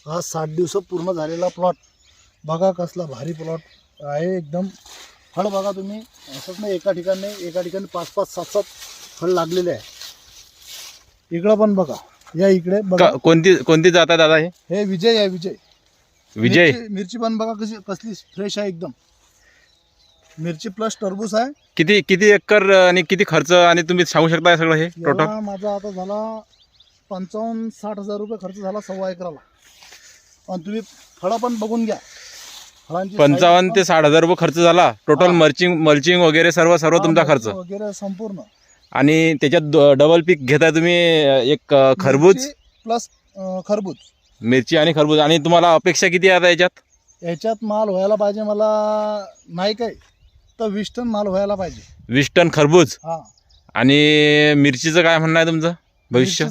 हा 60 दिवस पूर्ण झालेला प्लॉट बघा, कसला भारी प्लॉट आहे एकदम. फळ बघा तुम्ही, असंच नाही एका ठिकाणी नाही, एका ठिकाणी 5-5, 7-7 फळ लागलेले आहे. इकडं पण बघा, या इकडे बघा. कोणती जात आहे दादा? हे विजय आहे, विजय. मिरची पण बघा कसली फ्रेश आहे एकदम. मिरची प्लस टरबूज आहे. किती एकर आणि किती खर्च, आणि तुम्ही सांगू शकता सगळं हे टोटल? माझा आता झाला 55-60 हजार रुपये खर्च झाला 1.25 एकराला. आणि तुम्ही फळं पण बघून घ्या. 55 ते 60 हजार रुपये खर्च झाला टोटल. मल्चिंग वगैरे सर्व तुमचा खर्च वगैरे संपूर्ण. आणि त्याच्यात डबल पीक घेताय तुम्ही, एक खरबूज प्लस खरबूज, मिरची आणि खरबूज. आणि तुम्हाला अपेक्षा किती आहे आता याच्यात माल व्हायला पाहिजे मला, नाही काय तर 20 टन माल व्हायला पाहिजे. 20 टन खरबूज. हा. आणि मिरचीचं काय म्हणणं आहे तुमचं भविष्य?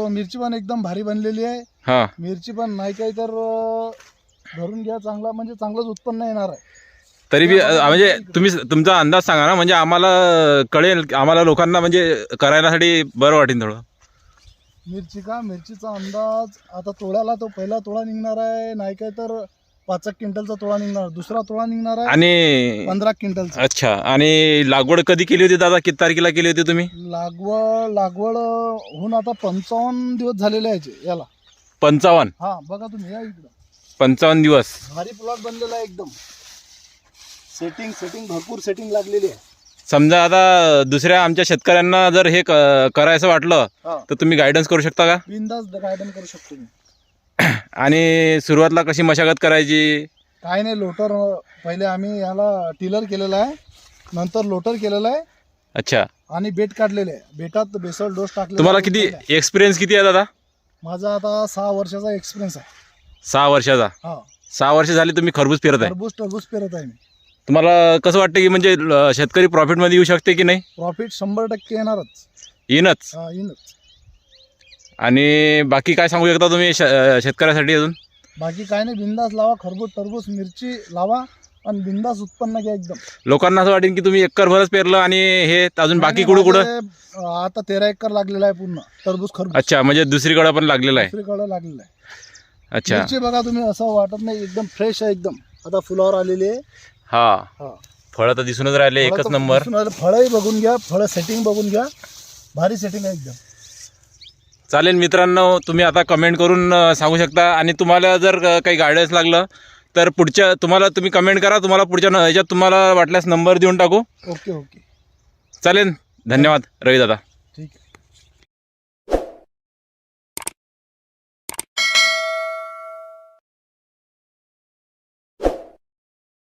मिरची पण एकदम भारी बनलेली आहे. हा, मिरची पण नाही काही तर धरून घ्या, चांगला म्हणजे चांगलंच उत्पन्न येणार आहे. तरी बी म्हणजे तुम्ही तुमचा अंदाज सांगा ना, म्हणजे आम्हाला कळेल, आम्हाला लोकांना म्हणजे करायसाठी बरं वाटेल थोडं. मिरचीचा अंदाज आता तोळ्याला तो पहिला तोळा निघणार आहे, नाही काय तर 5 क्विंटलचा तोळा निघणार, दुसरा तोळा निघणार आहे आणि 15 क्विंटलचा. अच्छा. आणि लागवड कधी केली होती दादा? किती तारखेला केली होती तुम्ही लागवड होऊन आता 55 दिवस झालेले आहे याला. 55? हा बघा तुम्ही, या इकडं 55 दिवस. भारी प्लॉट बनलेला आहे एकदम. सेटिंग भरपूर सेटिंग लागलेली आहे. समजा आता दुसऱ्या आमच्या शेतकऱ्यांना जर हे करायचं वाटलं तर तुम्ही गायडन्स करू शकता का? बिनधास्त गायडन्स करू शकतो मी. आणि सुरुवातीला कशी मशागत करायची? काय नाही, लोटर पहिले आम्ही याला टिलर केलेला आहे, नंतर लोटर केलेला आहे. अच्छा. आणि बेट काढलेले आहे, बेटात बेसल डोस टाकले. तुम्हाला किती एक्सपिरियन्स किती आहे दादा? माझा आता 6 वर्षाचा एक्सपिरियन्स आहे. 6 वर्षाचा? हा. 6 वर्ष झाली तुम्ही खरबूज पेरत आहे? टरबूज पेरत आहे मी. तुम्हाला कसं वाटतं की म्हणजे शेतकरी प्रॉफिटमध्ये येऊ शकते की नाही? प्रॉफिट 100% येणारच. येईनच. हा, येईनच. आणि बाकी काय सांगू शकता तुम्ही शेतकऱ्यासाठी अजून? बाकी काय नाही, बिंदास लावा, खरबूज टरबूज मिरची लावा आणि बिंदास उत्पन्न घ्या एकदम. लोकांना असं वाटेल की तुम्ही एकरभरच पेरलं आणि हे अजून बाकी कुठं आता 13 एकर लागलेला आहे पूर्ण टरबूज खरबूज. अच्छा, म्हणजे दुसरीकडे पण लागलेला आहे? दुसरीकडे लागलेला आहे. अच्छा. मिरची बघा तुम्ही, असं वाटत नाही, एकदम फ्रेश आहे एकदम. आता फुलावर आलेली आहे. हा, फळं तर दिसूनच राहिले एकच नंबर. फळही बघून घ्या, फळं सेटिंग बघून घ्या, भारी सेटिंग आहे एकदम. चालेल मित्रांनो, तुम्ही आता कमेंट करून सांगू शकता. आणि तुम्हाला जर काही गायडन्स लागलं तर तुम्ही कमेंट करा, तुम्हाला पुढच्या ह्याच्यात तुम्हाला वाटल्यास नंबर देऊन टाकू. ओके. चालेल. धन्यवाद रवी दादा.